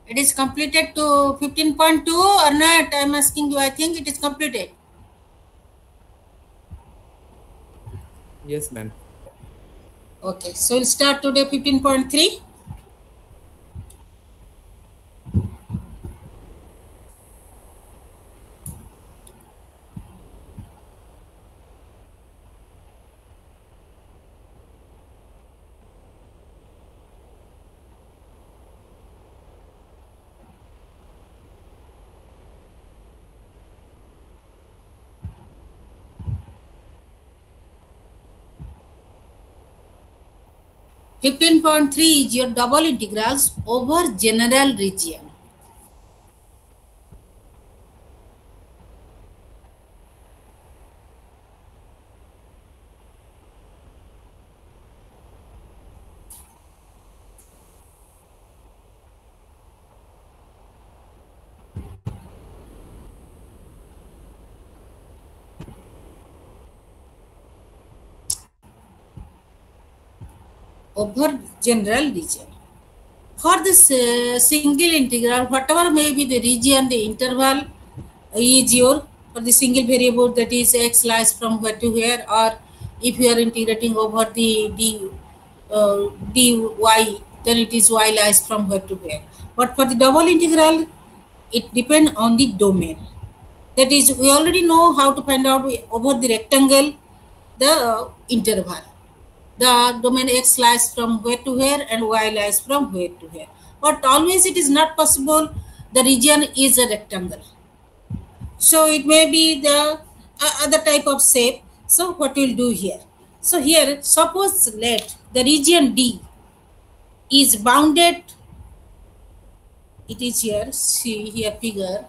It is completed to 15.2 or not? I am asking you. I think it is completed. Yes, ma'am. Okay, so we'll start today 15.3. 15.3 is your double integrals over general region. Over general region. For this single integral, whatever may be the region, the interval is your for the single variable, that is x lies from where to where, or if you are integrating over the dy, then it is y lies from where to where. But for the double integral, it depends on the domain. That is, we already know how to find out over the rectangle the interval. The domain x lies from where to where and y lies from where to where. But always it is not possible the region is a rectangle. So it may be the other type of shape. So what we'll do here? So here, suppose let the region D is bounded. It is here. See here figure.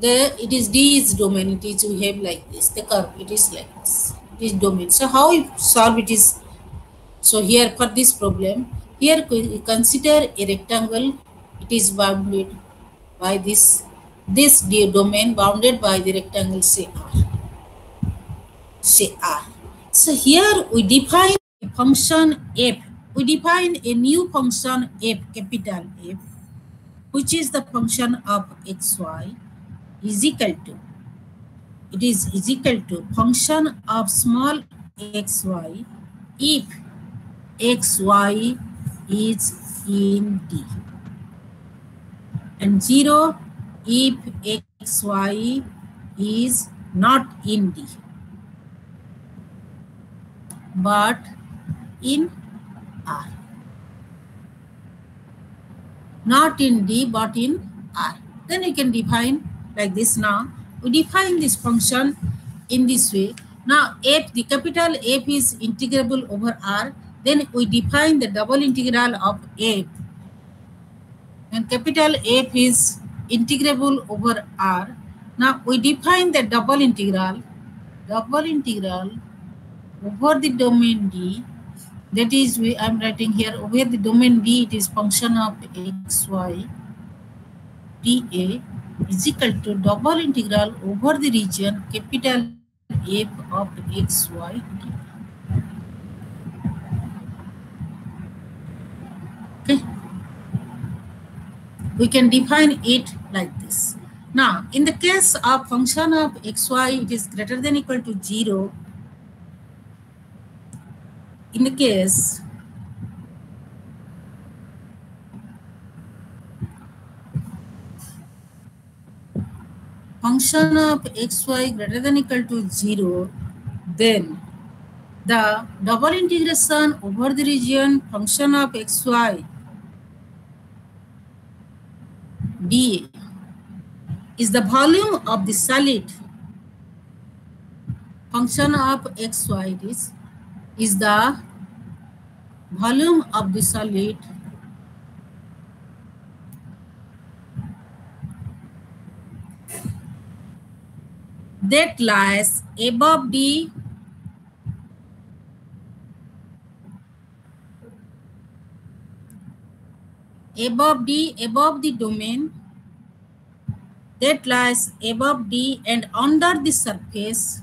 It is D is domain. It is we have like this. The curve. It is like this. It is domain. So how we solve it is. So here for this problem, here we consider a rectangle. It is bounded by this domain bounded by the rectangle say R. Say R. So here we define a function f. We define a new function f, capital F, which is the function of xy is equal to. It is equal to function of small xy if xy is in D, and 0 if xy is not in D but in R. Not in D but in R. Then you can define like this. Now we define this function in this way. Now f, the capital F is integrable over R. Then we define the double integral of f. And capital F is integrable over R. Now we define the double integral over the domain D. That is, I am writing here over the domain D, it is function of xy dA is equal to double integral over the region capital F of xy d. Okay, we can define it like this. Now, in the case of function of xy, it is greater than equal to 0. In the case function of xy greater than equal to 0, then the double integration over the region function of xy dA is the volume of the solid. Function of xy is the volume of the solid that lies above the domain that lies above D and under the surface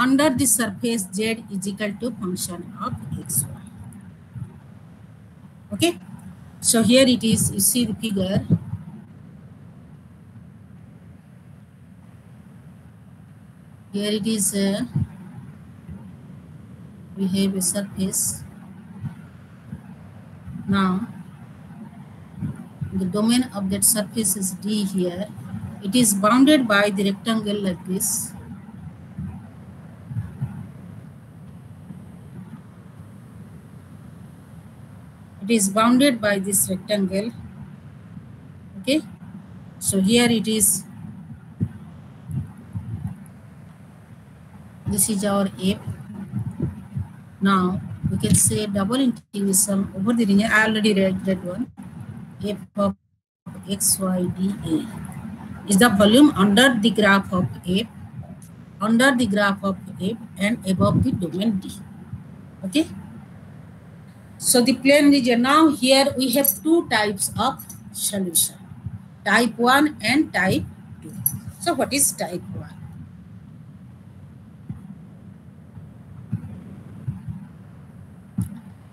under the surface z is equal to function of xy. Okay, so here it is, you see the figure. Here it is, we have a surface. Now the domain of that surface is D here. It is bounded by the rectangle like this. It is bounded by this rectangle. Okay, so here it is. This is our F. Now we can say double integration over the region. I already read that one. F of x, y, d, a is the volume under the graph of F, and above the domain D. Okay. So the plane region. Now here we have two types of solution, type 1 and type 2. So what is type 1?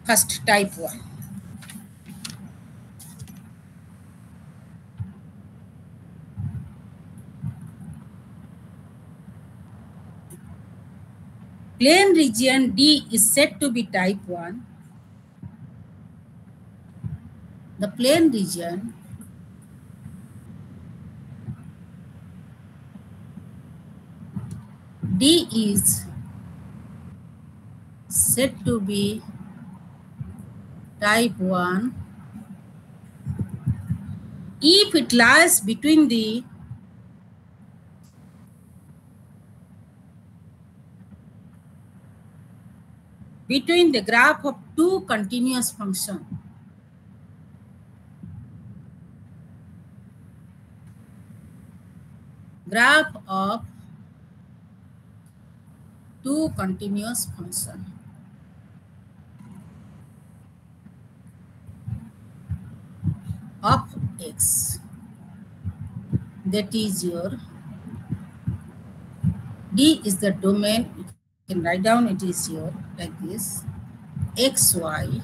First, type 1. Plane region D is said to be type 1. The plane region D is said to be type 1 if it lies between the graph of two continuous functions. Graph of two continuous functions. Of x, that is your D is the domain. You can write down, it is your like this, xy,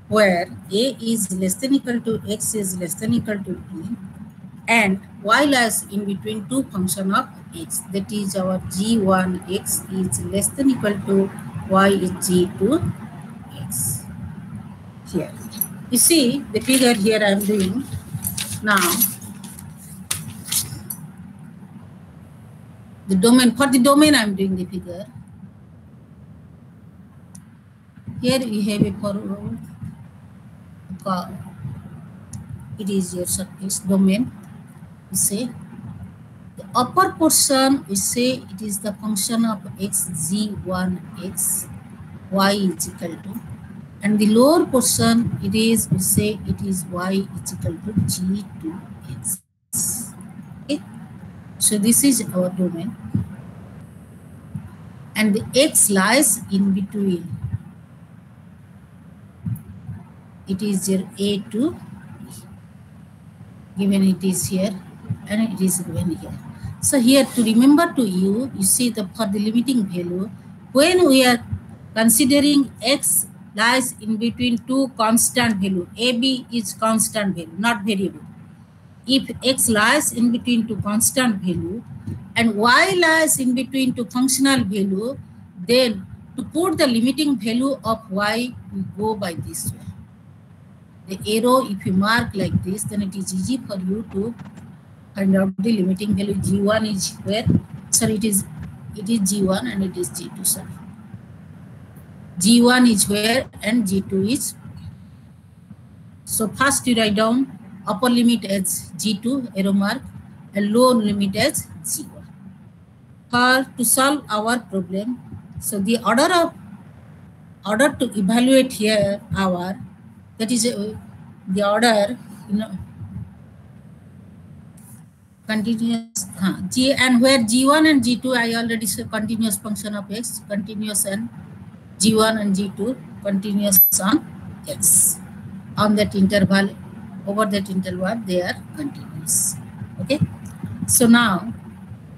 where a is less than equal to x is less than equal to b, and y lies in between two functions of x, that is our g1x is less than equal to y is g2x. Here you see the figure here I am doing. Now the domain, for the domain I am doing the figure. Here we have a forward, it is your surface domain. We say the upper portion, we say it is the function of x, g1x, y is equal to, and the lower portion it is, we say it is y is equal to g2x. Okay, so this is our domain, and the x lies in between. It is your a to b, given it is here and it is given here. So here to remember to you, you see the for the limiting value, when we are considering x lies in between two constant value, a, b is constant value, not variable. If x lies in between two constant value and y lies in between two functional value, then to put the limiting value of y, we go by this way. The arrow, if you mark like this, then it is easy for you to find out the limiting value. G1 is where, sorry, it is G1 and it is G2, sorry. G1 is where and G2 is. So first you write down upper limit as G2, arrow mark, and lower limit as G1. To solve our problem, so the order to evaluate here our, that is the order, continuous, G, and where G1 and G2 I already said continuous function of x, continuous, and G1 and G2 continuous on x. On that interval, over that interval, they are continuous. Okay. So now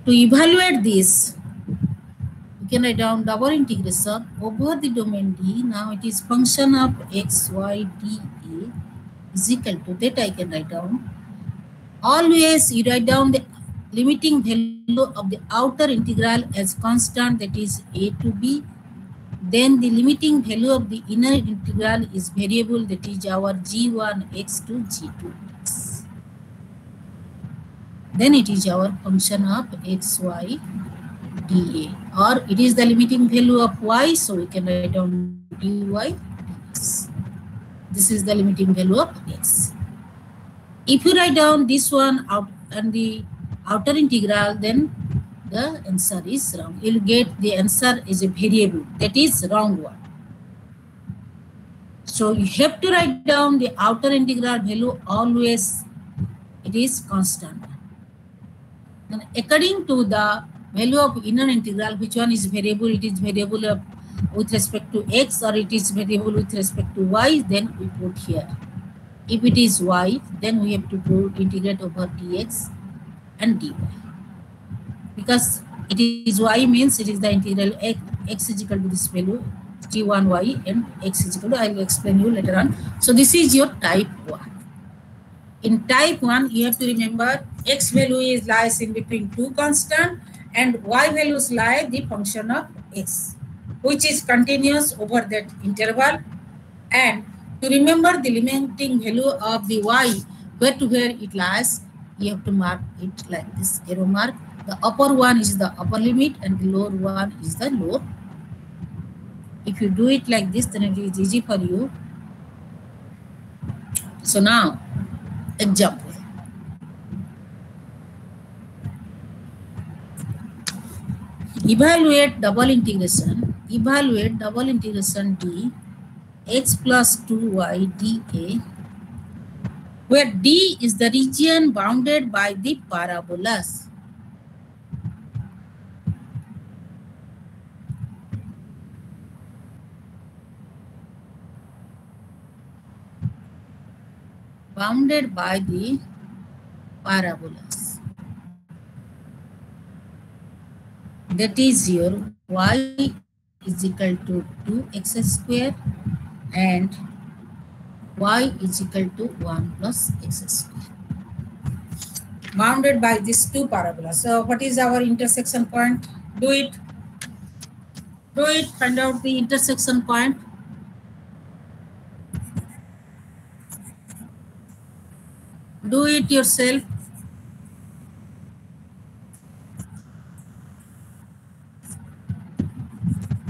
to evaluate this, can write down double integration over the domain D. Now it is function of x, y, dA is equal to that I can write down. Always you write down the limiting value of the outer integral as constant, that is a to b. Then the limiting value of the inner integral is variable, that is our g1x to g2x. Then it is our function of x, y, dA, or it is the limiting value of y, so we can write down dy dx. This is the limiting value of x. If you write down this one out and the outer integral, then the answer is wrong. You'll get the answer is a variable, that is wrong one. So you have to write down the outer integral value always it is constant. And according to the value of inner integral, which one is variable? It is variable with respect to x, or it is variable with respect to y, then we put here. If it is y, then we have to integrate over dx and dy. Because it is y means it is the integral x is equal to this value g1y and x is equal to, I will explain you later on. So this is your type 1. In type 1, you have to remember x value lies in between two constant and y values lie the function of x, which is continuous over that interval. And to remember the limiting value of the y, where to where it lies, you have to mark it like this arrow mark. The upper one is the upper limit and the lower one is the lower. If you do it like this, then it is easy for you. So now, example. Evaluate double integration d x plus 2y dA, where D is the region bounded by the parabolas. Bounded by the parabolas. That is your y is equal to 2x square and y is equal to 1 plus x square. Bounded by these two parabolas. So what is our intersection point? Do it. Find out the intersection point. Do it yourself.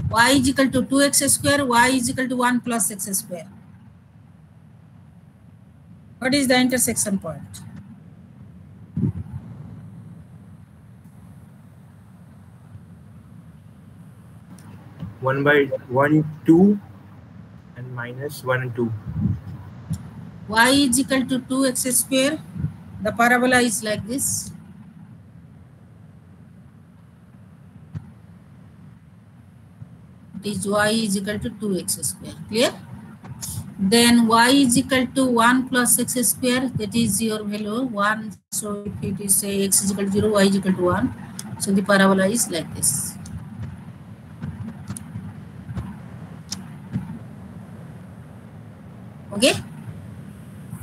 Y is equal to 2x square, y is equal to 1 plus x square. What is the intersection point? One by 1, 2 and minus 1 and 2. Y is equal to 2x square. The parabola is like this. It is y is equal to 2x square. Clear? Then y is equal to 1 plus x square. That is your value 1. So if it is say x is equal to 0, y is equal to 1. So the parabola is like this. Okay.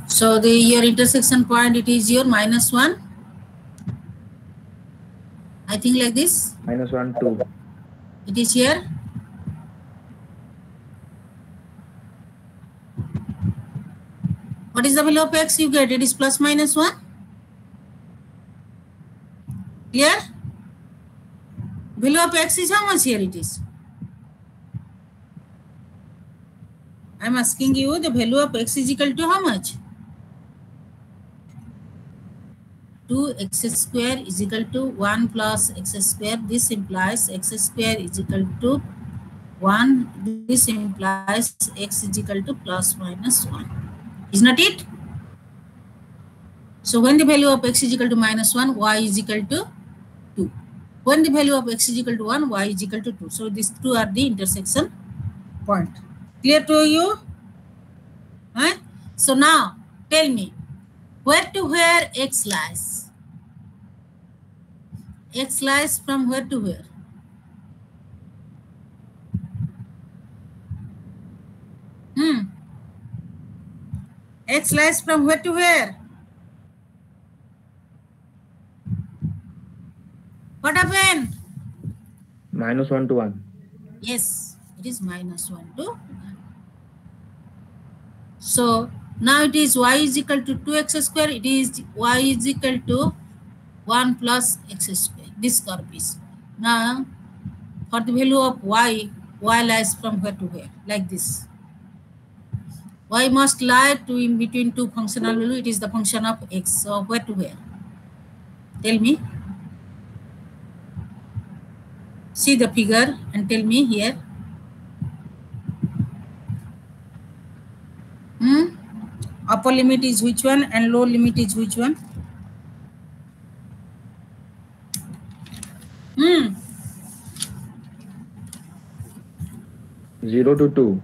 So your intersection point, it is your minus 1. I think like this. Minus 1, 2. It is here. What is the value of x you get? It is plus minus 1. Clear? Value of x is how much here it is? I am asking you the value of x is equal to how much? 2x square is equal to 1 plus x square. This implies x square is equal to 1. This implies x is equal to plus minus 1. Is not it? So when the value of x is equal to minus 1, y is equal to 2. When the value of x is equal to 1, y is equal to 2. So these two are the intersection point. Clear to you? Huh? So now tell me, where to where x lies? X lies from where to where? X lies from where to where? What happened? -1 to 1. Yes, it is -1 to 1. So now it is y is equal to 2x square. It is y is equal to 1 plus x square. This curve is. Now for the value of y lies from where to where? Like this. Y must lie to in between two functional value. It is the function of x. So where to where? Tell me. See the figure and tell me here. Upper limit is which one and lower limit is which one? 0 to 2.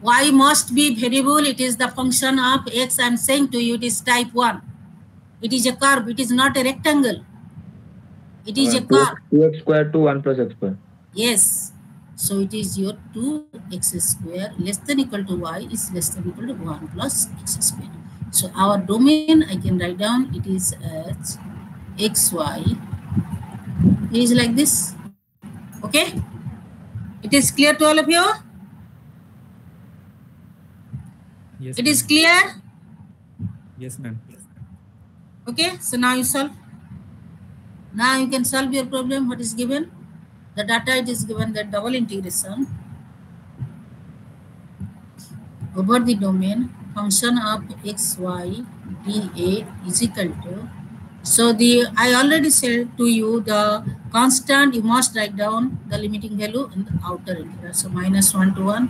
Y must be variable. It is the function of x. I am saying to you it is type 1. It is a curve. It is not a rectangle. It is a curve. 2x square to 1 plus x square. Yes. So it is your 2x square less than equal to y is less than equal to 1 plus x square. So our domain I can write down it is as xy. It is like this. Okay. It is clear to all of you? Yes. It is clear? Yes, ma'am. Okay. So now you solve. Now you can solve your problem. What is given? The data it is given that double integration over the domain function of xy dA is equal to. So I already said to you the constant you must write down the limiting value in the outer integral. So -1 to 1.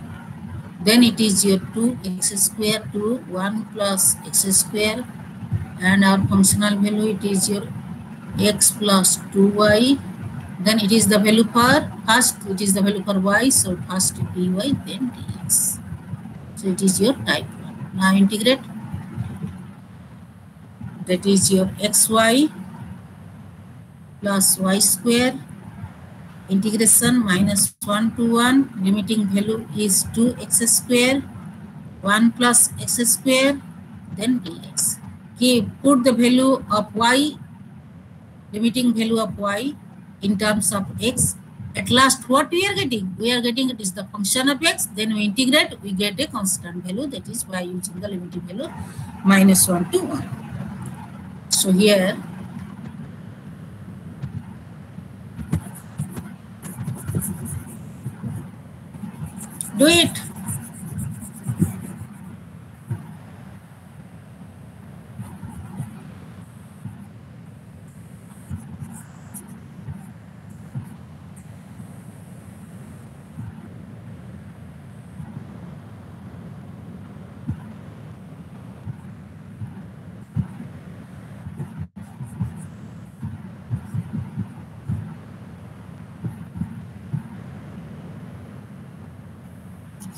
Then it is your 2x square to 1 plus x square, and our functional value it is your x plus 2y. Then it is the value for first, it is the value for y, so first dy, then dx. So it is your type 1. Now integrate. That is your xy plus y square. Integration -1 to 1. Limiting value is 2x square, 1 plus x square, then dx. Okay, put the value of y, limiting value of y in terms of x. At last what we are getting? We are getting it is the function of x. Then we integrate, we get a constant value, that is by using the limiting value -1 to 1. So here do it.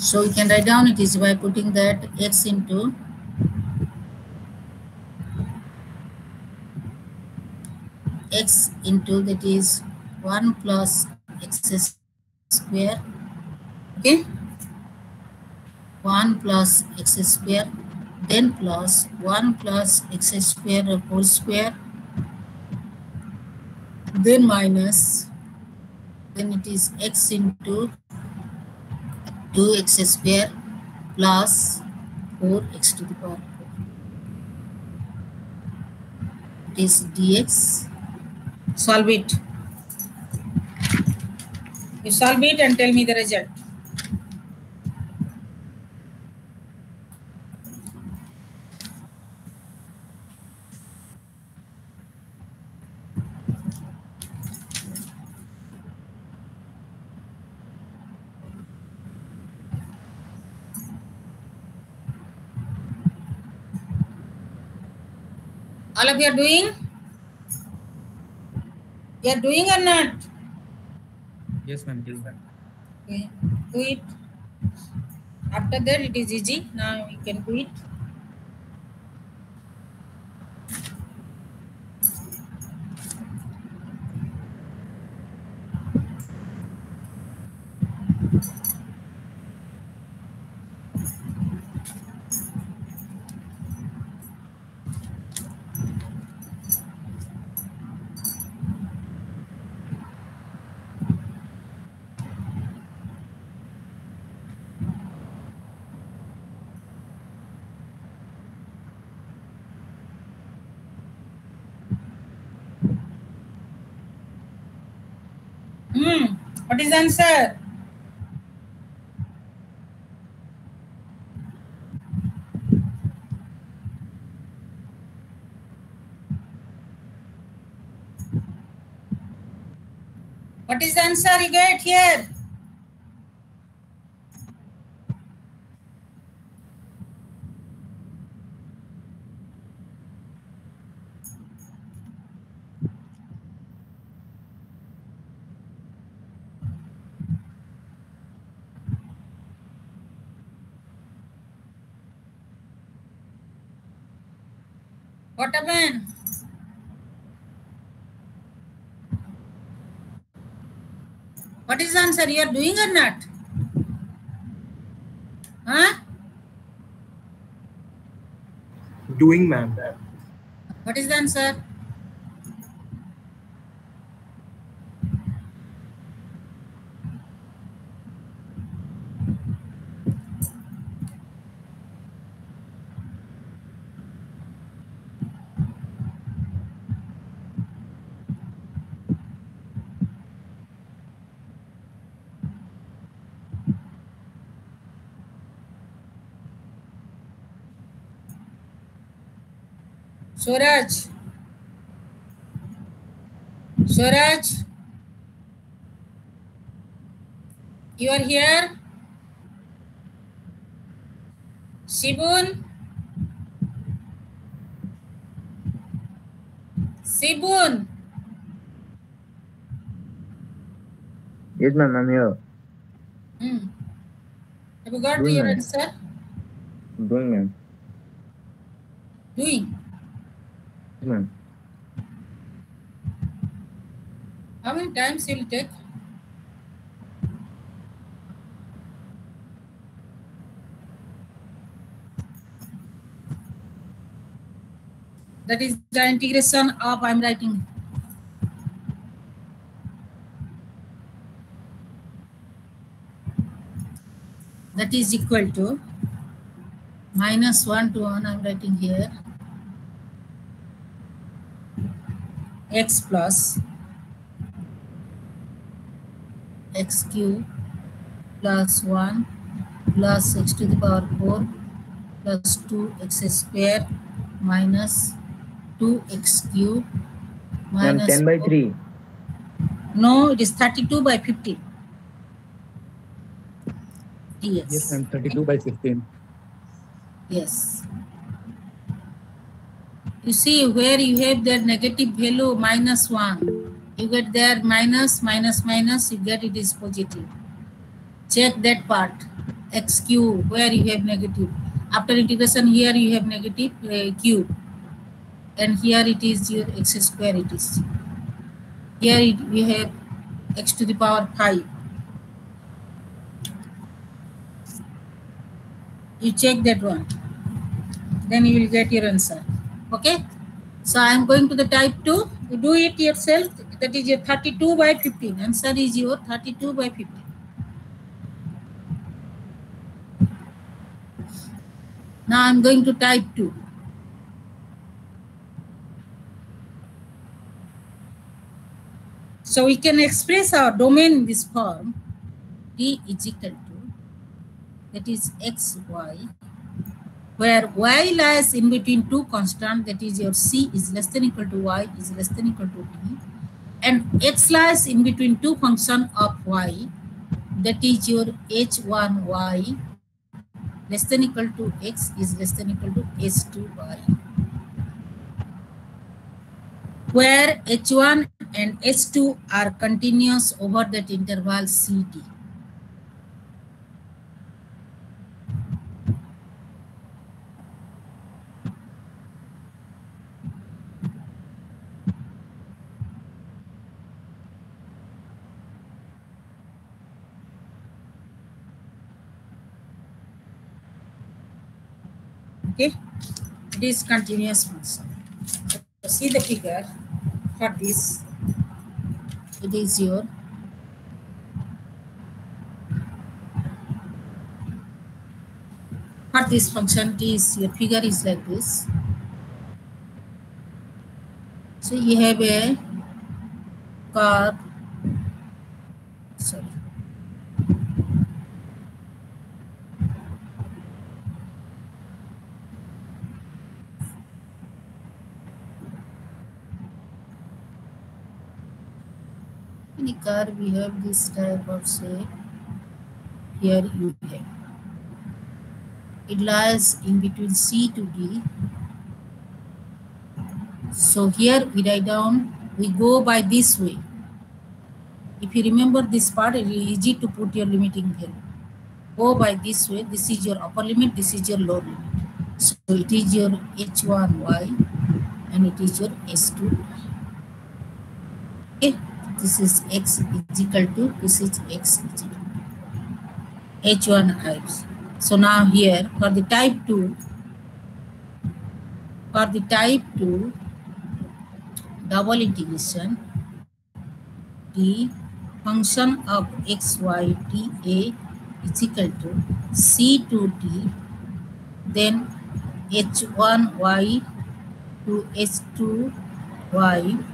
So we can write down it is by putting that x into that is 1 plus x square. Okay, 1 plus x square, then plus 1 plus x square whole square, then minus, then it is x into 2x square plus 4x to the power 4. It is dx. Solve it. You solve it and tell me the result. All of you are doing? You are doing or not? Yes, ma'am. Yes, ma'am. Okay. Do it. After that it is easy. Now you can do it. What is the answer? What is the answer you get here? What happened? What is the answer you are doing or not? Huh? Doing, ma'am. What is the answer? Swaraj. Swaraj. You are here? Shibun? Shibun? Yes, ma'am, I'm here. Have you got Doing, your ma'am. answer? Doing, ma'am. Doing. Yes, ma'am. How many times will it take? That is the integration of, I'm writing. That is equal to minus 1 to 1, I'm writing here. X plus x cube plus 1 plus x to the power 4 plus 2x square minus 2x cube Ma'am, minus 10 by 4. 3. No, it is 32 by 50. Yes, ma'am. 32 by 15. Yes. You see where you have that negative value minus 1. You get there minus, minus, minus, you get it is positive. Check that part. X cube, where you have negative. After integration here you have negative cube. And here it is your x square it is. Here you have x to the power 5. You check that one. Then you will get your answer. Okay. So I am going to the type 2. You do it yourself. That is your 32 by 15. Answer is your 32 by 15. Now I am going to type 2. So we can express our domain in this form. D is equal to, that is x, y, where y lies in between two constants, that is your c is less than equal to y is less than equal to d, and x lies in between two functions of y, that is your h1y less than equal to x is less than equal to h2y, where h1 and h2 are continuous over that interval ct. Okay, it is continuous function. So see the figure for this. It is your for this function. It is your figure is like this. So you have a curve. Sorry. curve we have this type of shape. Here you have. It lies in between C to D. So here we write down, we go by this way. If you remember this part, it is easy to put your limiting value. Go by this way. This is your upper limit, this is your lower limit. So it is your H1y and it is your S2. Okay, this is x is equal to, this is x is equal to H1 i's. So now here for the type 2, double integration d function of x, y, t, a is equal to c to d, then h1y to h2y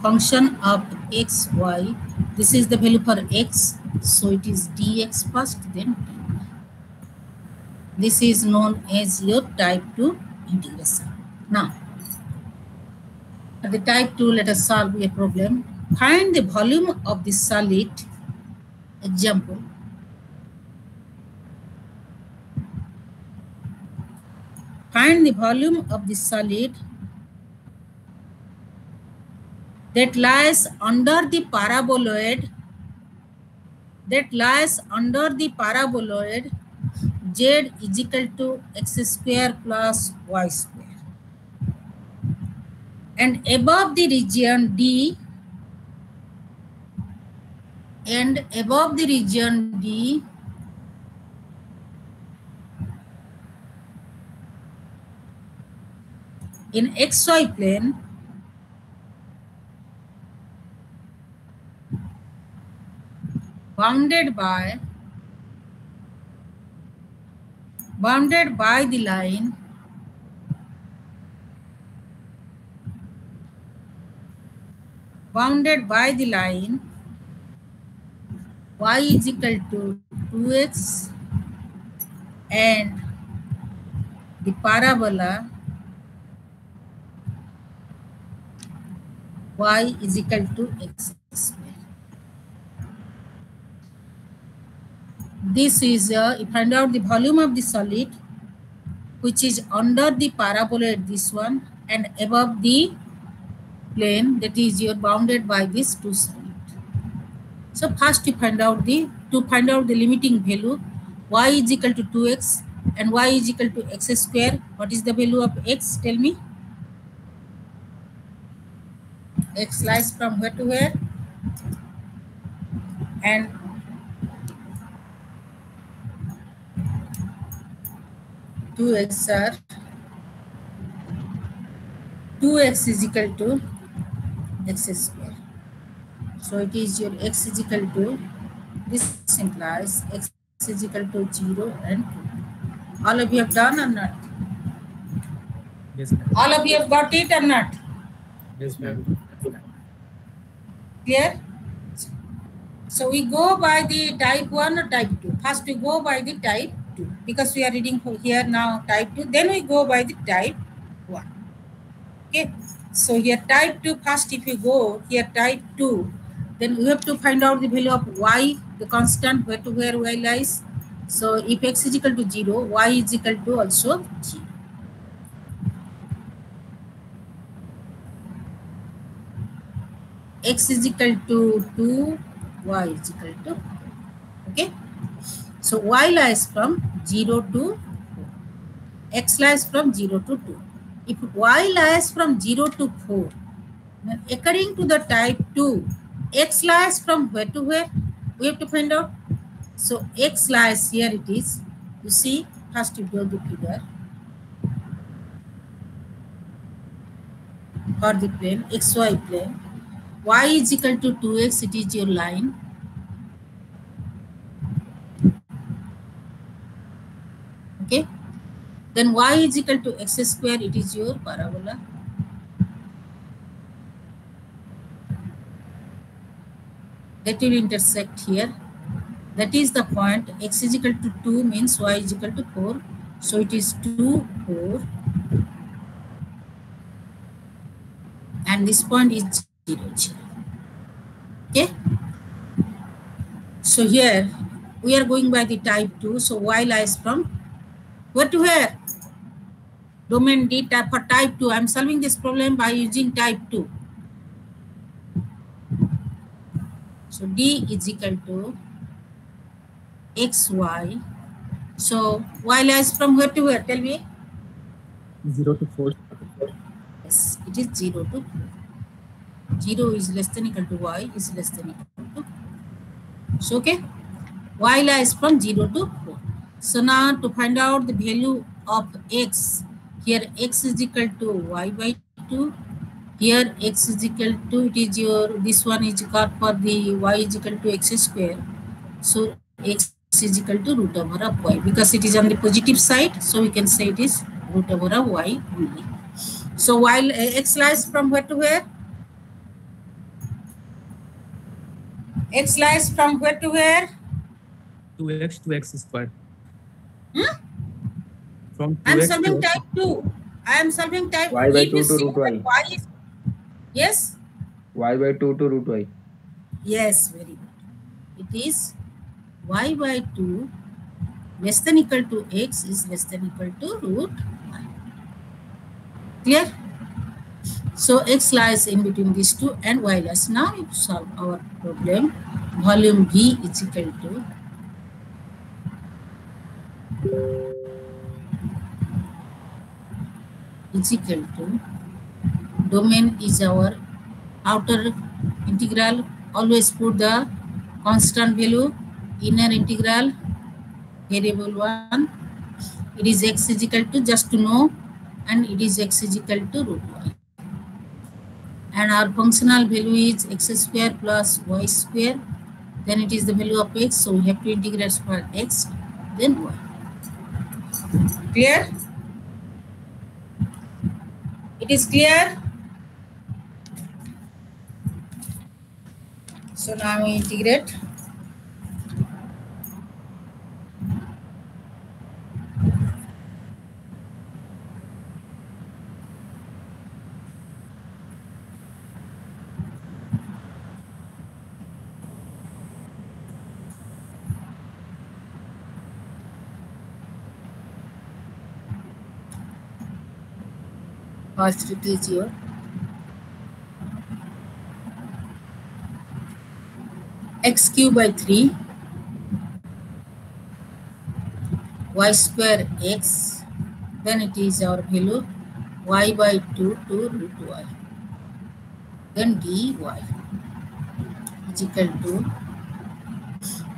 function of x, y. This is the value for x, so it is dx first, then d. This is known as your type 2 integration. Now, for the type 2, let us solve a problem. Find the volume of the solid. Example. Find the volume of the solid that lies under the paraboloid, z is equal to x square plus y square, and above the region D, in xy plane, bounded by the line y is equal to 2x and the parabola y is equal to x square. This is, you find out the volume of the solid which is under the paraboloid, this one, and above the plane, that is you're bounded by this two solid. So first to find out the limiting value, y is equal to 2x and y is equal to x square. What is the value of x? Tell me. X lies from where to where? And two x is equal to x square. So it is your x is equal to, this implies x is equal to 0 and 2. All of you have done or not? Yes, ma'am. All of you have got it or not? Yes, ma'am. Clear? So we go by the type 1 or type 2. First we go by the type 2 because we are reading here now type 2. Then we go by the type 1. Okay. So here type 2 first, if you go here type 2, then we have to find out the value of y, the constant, where to where y lies. So if x is equal to 0, y is equal to also 0. X is equal to 2, y is equal to 4. Okay. So y lies from 0 to 4. X lies from 0 to 2. If y lies from 0 to 4, then according to the type 2, x lies from where to where? We have to find out. So x lies here, it is. You see, first you draw the figure for the plane, xy plane. Y is equal to 2x, it is your line. Okay. Then y is equal to x square, it is your parabola. That will intersect here. That is the point. X is equal to 2 means y is equal to 4. So it is 2, 4. And this point is 0, 0. Okay. So here we are going by the type 2. So y lies from where to where? Domain D type for type 2. I'm solving this problem by using type 2. So D is equal to xy. So y lies from where to where? Tell me. 0 to 4. Yes, it is 0 to 4. 0 is less than equal to y is less than equal to. So okay. Y lies from 0 to 4. So now to find out the value of x, here x is equal to y by 2. Here x is equal to, it is your, this one is equal for the y is equal to x square. So x is equal to root over of y. Because it is on the positive side, so we can say it is root over of y only. So while x lies from where to where? X lies from where to where? 2x to x square. From 2x I am to solving x. type 2. I am solving type Y by if 2 you to see root that y. is, yes? Y by 2 to root y. Yes, very good. It is y by 2 less than equal to x is less than equal to root y. Clear? So x lies in between these two and y lies. Now we solve our problem. Volume V is equal to domain is our outer integral. Always put the constant value, inner integral variable 1. It is x is equal to, just to know, and it is x is equal to root y. And our functional value is x square plus y square. Then it is the value of x, so we have to integrate for x, then y. Clear? It is clear? So now we integrate. First it is your x cube by 3 y square x, then it is our value y by 2 to root y, then dy is equal to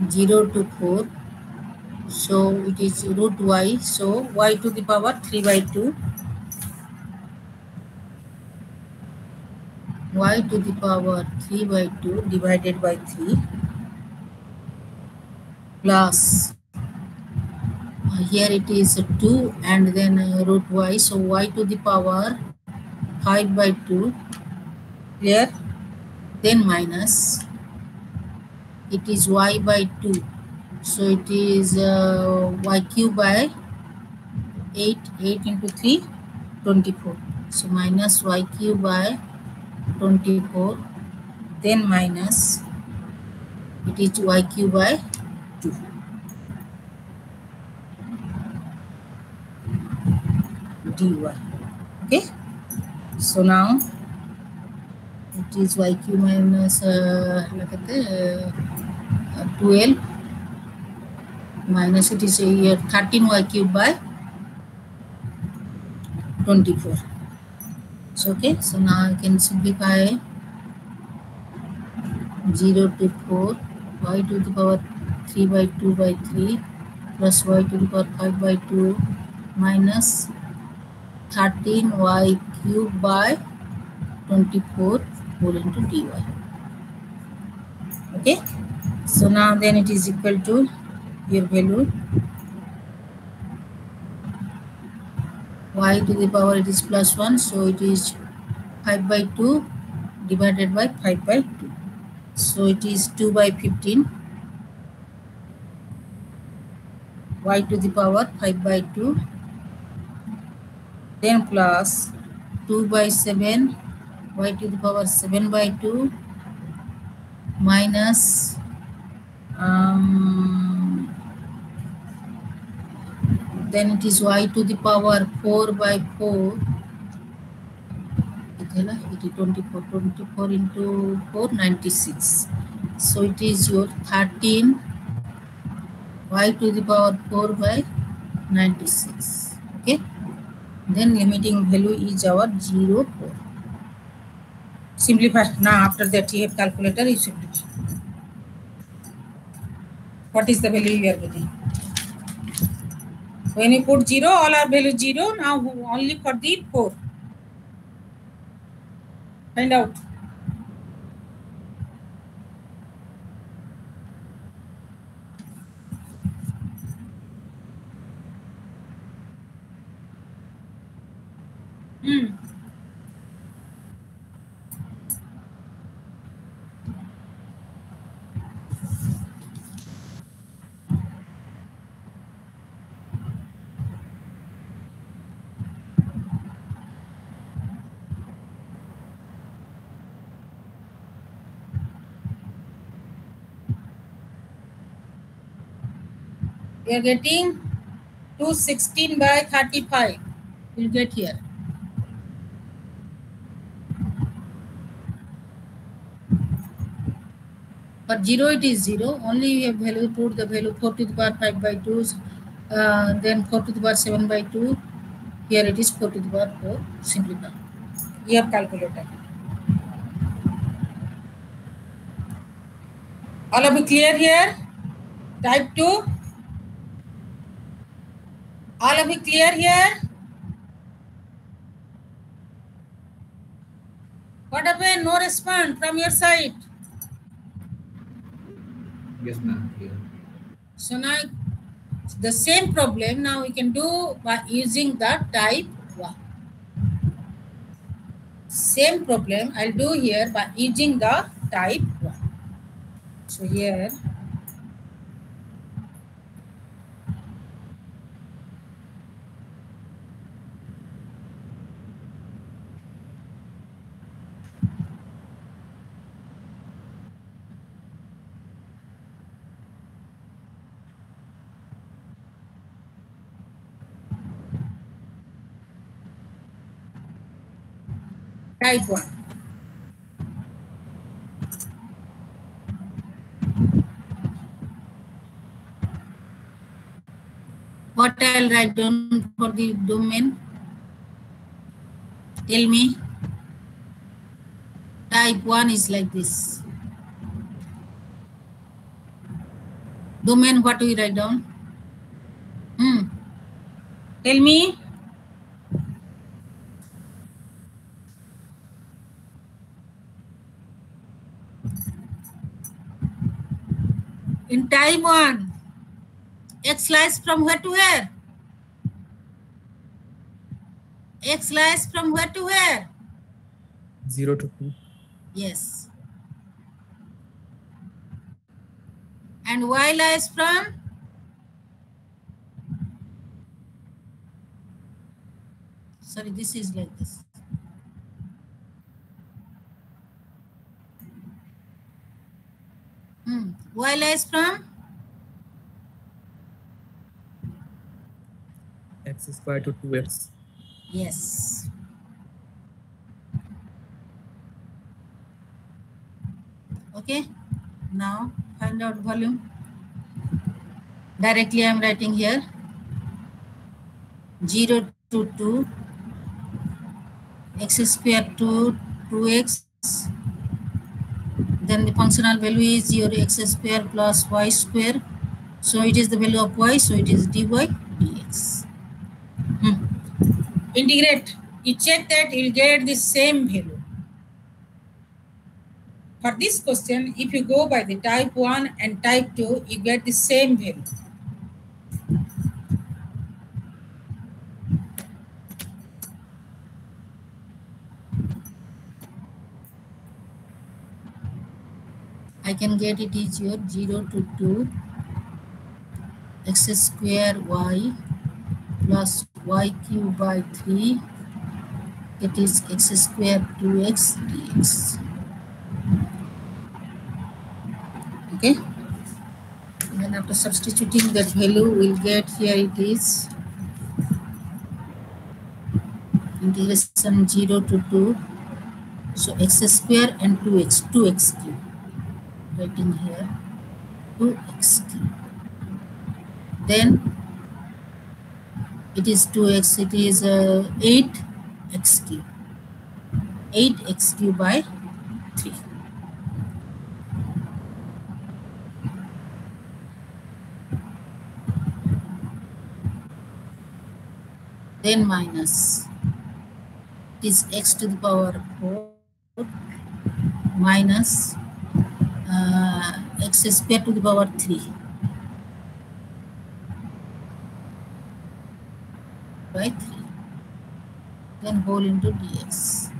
0 to 4, so it is root y, so y to the power 3 by 2, y to the power 3 by 2 divided by 3 plus here it is 2 and then root y, so y to the power 5 by 2, clear, then minus it is y by 2, so it is y cube by 8 into 3 24, so minus y cube by 24, then minus it is y cube by 2. dy. Okay, so now it is y cube minus 12 minus it is here 13 y cube by 24. So okay, so now I can simplify 0 to 4 y to the power 3 by 2 by 3 plus y to the power 5 by 2 minus 13 y cube by 24 whole into dy. Okay, so now then it is equal to your value y to the power, it is plus 1, so it is 5 by 2 divided by 5 by 2, so it is 2 by 15, y to the power 5 by 2, then plus 2 by 7 y to the power 7 by 2 minus then it is y to the power 4 by 4. It is 24 into 4, 96. So it is your 13 y to the power 4 by 96. Okay. Then limiting value is our 0, 4. Simplify. Now after that you have calculator, you simplify. What is the value you are getting? When you put 0, all are value 0. Now only for the 4. Find out. We are getting 216 by 35. We'll get here. For 0 it is 0. Only you have value, put the value 4 to the power 5 by 2. Then 4 to the power 7 by 2. Here it is 4 to the power 4. Simplify. You have calculator. All of you clear here? Type 2. All of you clear here? What happened? No response from your side. Yes, ma'am. So now the same problem now we can do by using the type 1. Same problem I'll do here by using the type 1. So here type 1. What I'll write down for the domain? Tell me. Type 1 is like this. Domain, what do we write down? Tell me. In type 1, x lies from where to where? X lies from where to where? 0 to 2. Yes. And y lies from? Sorry, this is like this. Y lies from? X square to 2x. Yes. Okay. Now find out volume. Directly I am writing here. 0 to 2. X square to 2x. Then the functional value is your x square plus y square. So it is the value of y. So it is dy dx. Integrate. You check that you will get the same value. For this question, if you go by the type 1 and type 2, you get the same value. I can get it is your 0 to 2 x square y plus y cube by 3. It is x square 2x dx. Okay. And then after substituting that value, we'll get here it is integration 0 to 2. So x square and 2x cube. Writing here 2x cube. Then it is 2x, it is 8x cube. 8x cube by 3. Then minus, it is x to the power 4 minus x square to the power 3 by 3. Then whole into dx.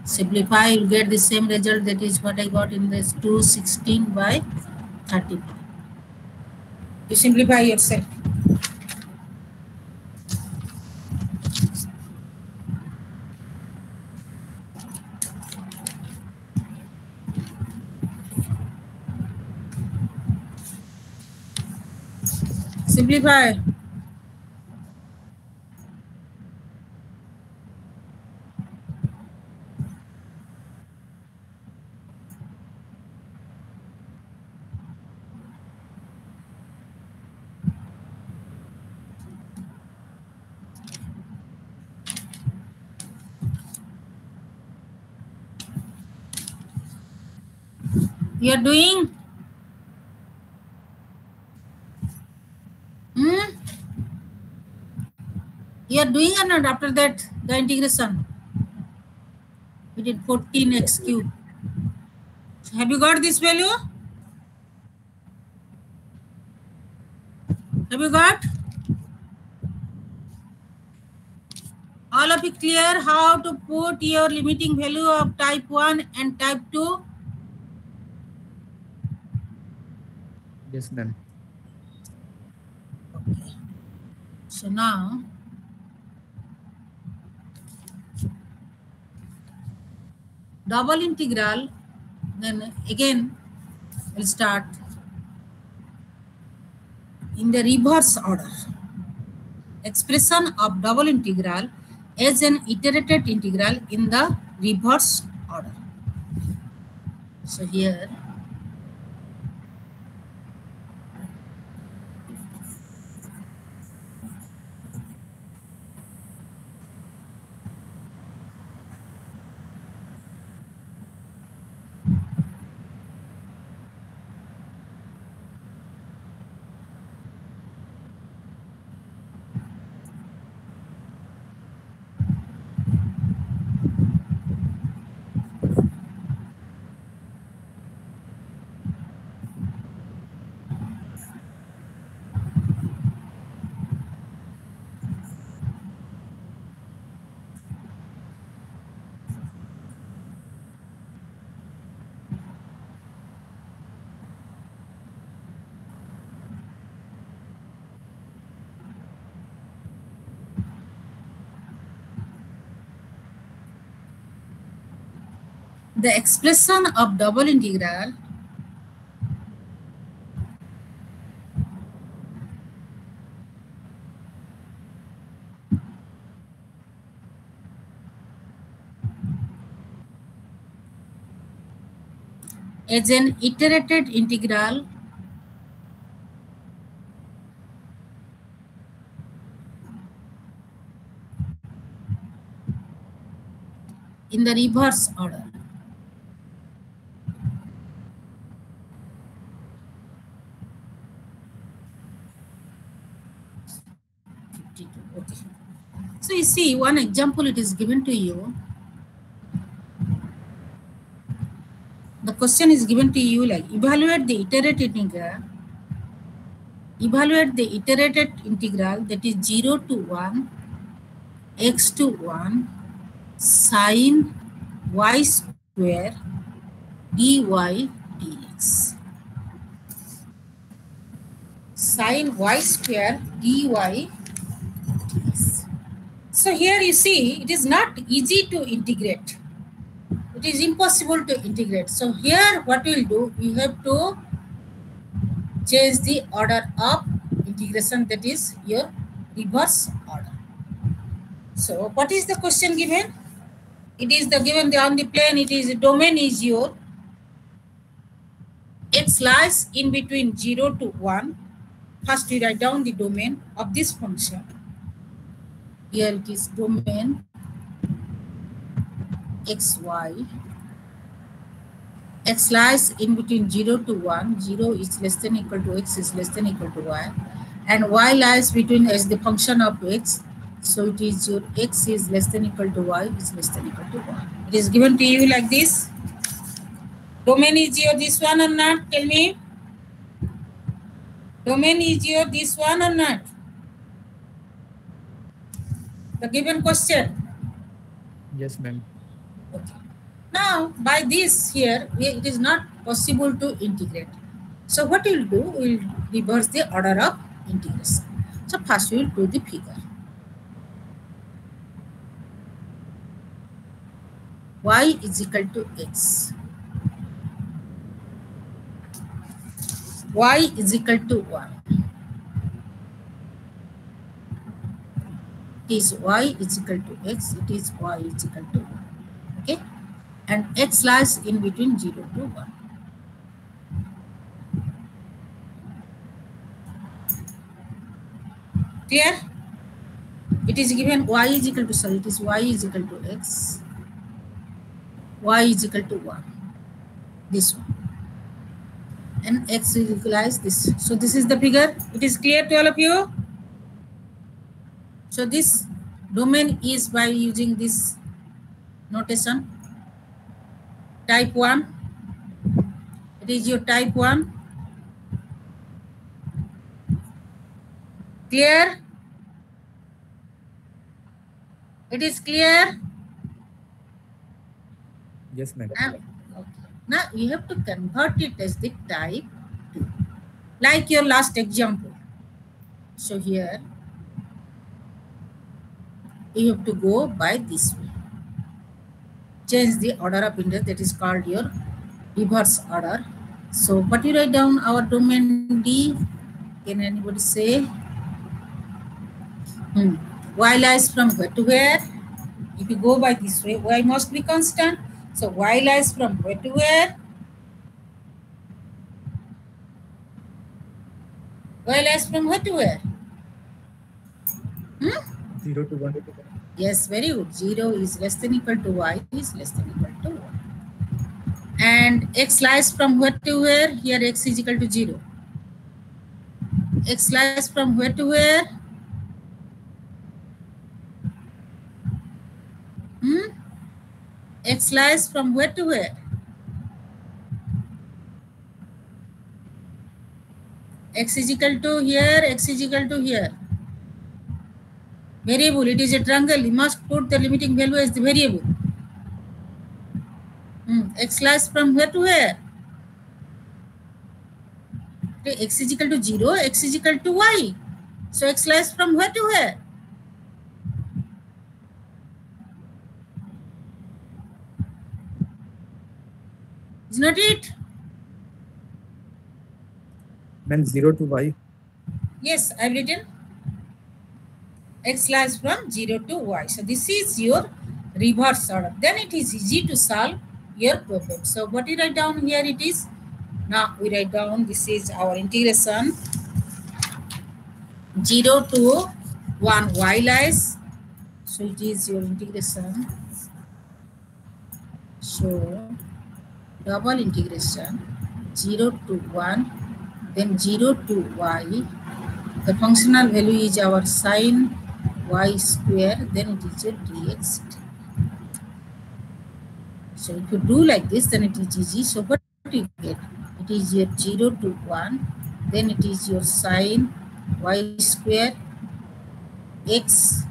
Simplify, you get the same result, that is what I got in this 216 by 35. You simplify yourself. Simplify. You are doing? You are doing or not after that, the integration? We did 14x cube. So have you got this value? Have you got? All of it clear how to put your limiting value of type 1 and type 2? Yes, ma'am. Okay. So now, double integral, then again we'll start in the reverse order. Expression of double integral as an iterated integral in the reverse order. So here, the expression of double integral as an iterated integral in the reverse order. Okay. So you see one example, it is given to you. The question is given to you like evaluate the iterated integral. Evaluate the iterated integral, that is 0 to 1 x to 1 sine y square dy dx. Sine y square dy dx. So here you see it is not easy to integrate. It is impossible to integrate. So here what we will do, we have to change the order of integration, that is your reverse order. So what is the question given? It is the given on the plane, it is domain is your x lies in between 0 to 1. First we write down the domain of this function. Here it is domain xy. X lies in between 0 to 1. 0 is less than equal to x is less than equal to y. And y lies between as the function of x. So it is your x is less than equal to y is less than equal to y. It is given to you like this. Domain is your this one or not? Tell me. Domain is your this one or not? The given question. Yes, ma'am. Okay. Now, by this here, it is not possible to integrate. So what we will do, we will reverse the order of integration. So first we will do the figure. Y is equal to x. Y is equal to 1. It is y is equal to x. It is y is equal to 1. Okay. And x lies in between 0 to 1. Clear? It is given y is equal to, sorry, it is y is equal to x. Y is equal to 1. This one. And x is equalize this. So this is the figure. It is clear to all of you? So this domain is by using this notation. Type 1. It is your type 1. Clear? It is clear? Yes, ma'am. Okay. Now you have to convert it as the type 2. Like your last example. So here you have to go by this way. Change the order of index, that is called your reverse order. So what you write down our domain D? Can anybody say? Y lies from where to where? If you go by this way, y must be constant. So y lies from where to where? Y lies from where to where? 0 to 1. Yes, very good. 0 is less than equal to y is less than equal to 1. And x lies from where to where? Here x is equal to 0. X lies from where to where? X lies from where to where? X is equal to here, x is equal to here. Variable, it is a triangle. You must put the limiting value as the variable. X lies from where to where? Okay, x is equal to 0, x is equal to y. So x lies from where to where? Is not it? Ma'am, 0 to y. Yes, I've written x lies from 0 to y. So this is your reverse order. Then it is easy to solve your problem. So what you write down here it is, now we write down this is our integration 0 to 1 y lies. So it is your integration. So double integration 0 to 1, then 0 to y. The functional value is our sine y square, then it is your dx. So if you do like this, then it is easy. So what you get? It is your 0 to 1, then it is your sine y square x,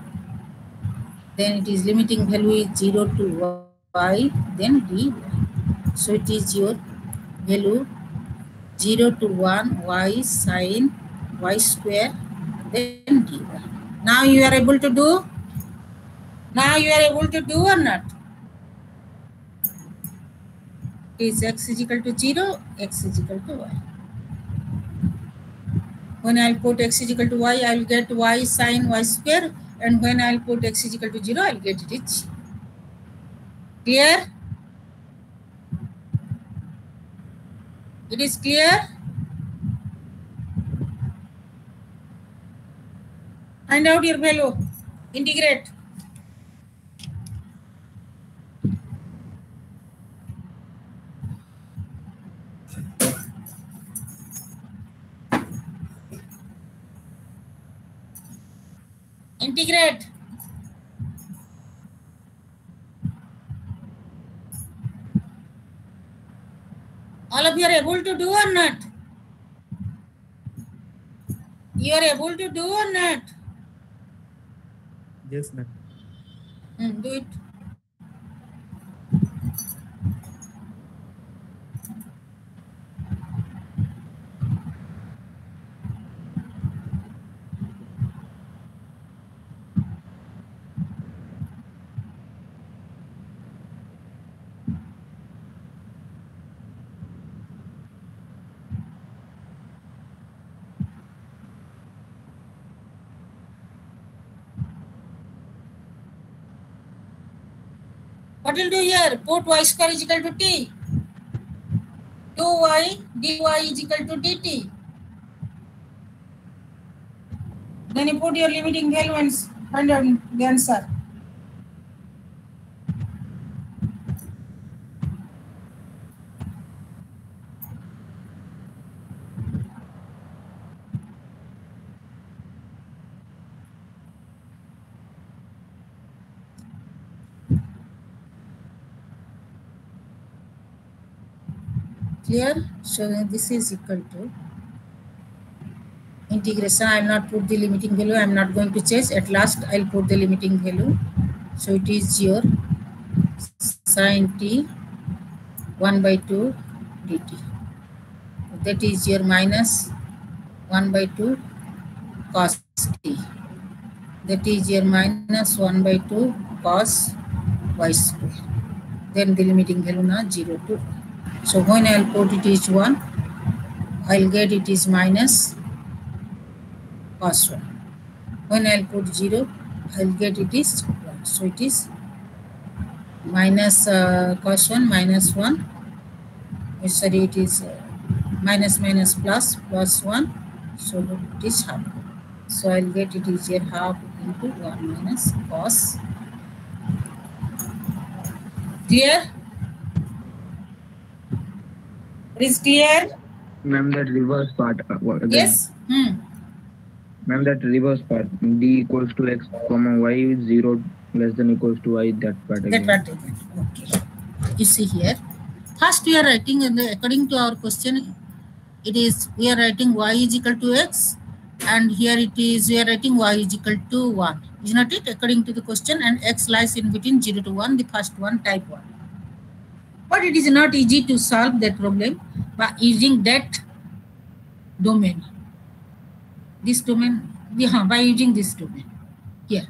then it is limiting value is 0 to y, then dy. So it is your value 0 to 1 y sine y square, then dy. Now you are able to do? Now you are able to do or not? Is x is equal to 0, x is equal to y. When I'll put x is equal to y, I'll get y sine y square, and when I'll put x is equal to 0, I'll get it. Clear? It is clear? Find out your value. Integrate. Integrate. All of you are able to do or not? You are able to do or not? Yes, ma'am. Do it. What will do here? Put y square is equal to t. 2y dy is equal to dt. Then you put your limiting value and find out the answer. Clear? So this is equal to integration. I will not put the limiting value. I am not going to change. At last, I will put the limiting value. So it is your sine t 1 by 2 dt. That is your minus 1 by 2 cos t. That is your minus 1 by 2 cos y square. Then the limiting value now 0 to 1. So when I will put it is 1, I will get it is minus cos 1. When I will put 0, I will get it is 1. So it is minus cos 1 minus 1. Sorry, it is minus minus plus 1. So it is half. So I will get it is here half into 1 minus cos. Clear? It is clear? Ma'am, that reverse part. Again. Yes? Ma'am, that reverse part. D equals to x comma y 0 less than equals to y. That part again. That part again. Okay. You see here. First we are writing, according to our question, it is, we are writing y is equal to x, and here it is, we are writing y is equal to 1. Is not it? According to the question, and x lies in between 0 to 1, the first one, type 1. But it is not easy to solve that problem by using that domain. This domain, by using this domain. Here.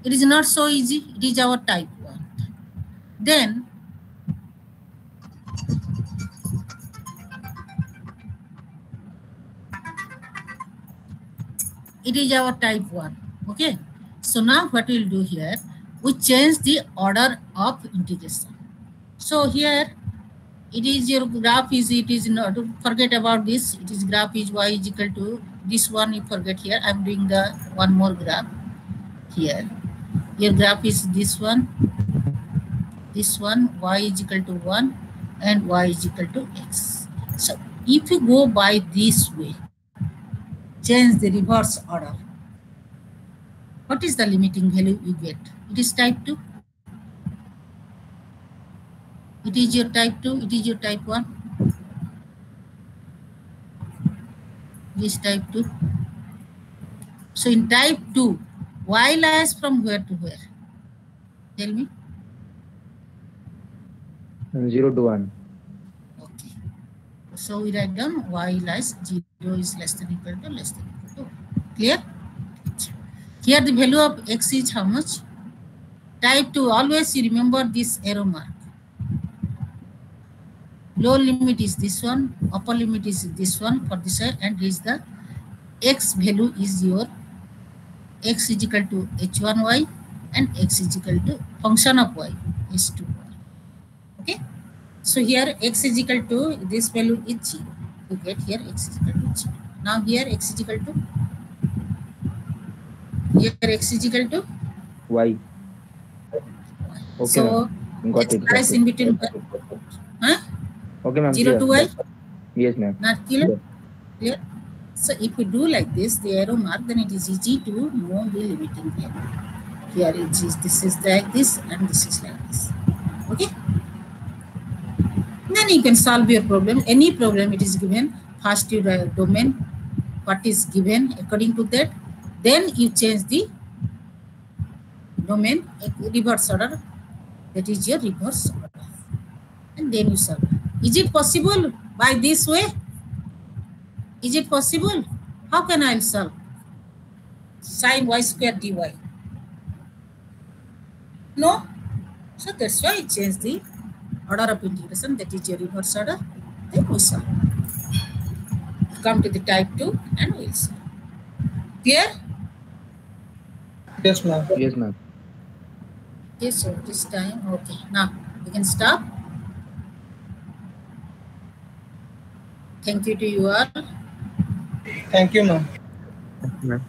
It is not so easy. It is our type 1. Then, it is our type 1. Okay. So now what we'll do here, we change the order of integration. So here it is your graph is, it is not, forget about this. It is graph is y is equal to this one, you forget here. I'm doing the one more graph here. Your graph is this one, y is equal to 1 and y is equal to x. So if you go by this way, change the reverse order, what is the limiting value you get? It is type 2. It is your type 2, it is your type 1. This type 2. So in type 2, y lies from where to where? Tell me. 0 to 1. Okay. So we write down y lies 0 is less than equal to less than equal to 1. Clear? Here the value of x is how much? Type 2, always you remember this arrow mark. Lower limit is this one, upper limit is this one for this side, and is the x value is your x is equal to h1y and x is equal to function of y is 2y. Okay, so here x is equal to this value is 0. You get here x is equal to 0. Now here x is equal to Y. Okay, so got x it. lies in between Okay, ma'am. 0 to y. Yes, ma'am. Not clear? Clear? So if we do like this, the arrow mark, then it is easy to know the limiting value. Here it is, this is like this and this is like this. Okay? Then you can solve your problem. Any problem it is given, first you write domain, what is given according to that. Then you change the domain, reverse order. That is your reverse order. And then you solve. Is it possible by this way? Is it possible? How can I solve? Sin y square dy. No? So that's why I change the order of integration, that is your reverse order. Then we solve. Come to the type 2 and we'll solve. Clear? Yes, ma'am. Yes, ma'am. Okay, so this time, okay. Now we can stop. Thank you to you all. Thank you, ma'am. Thank you, ma'am.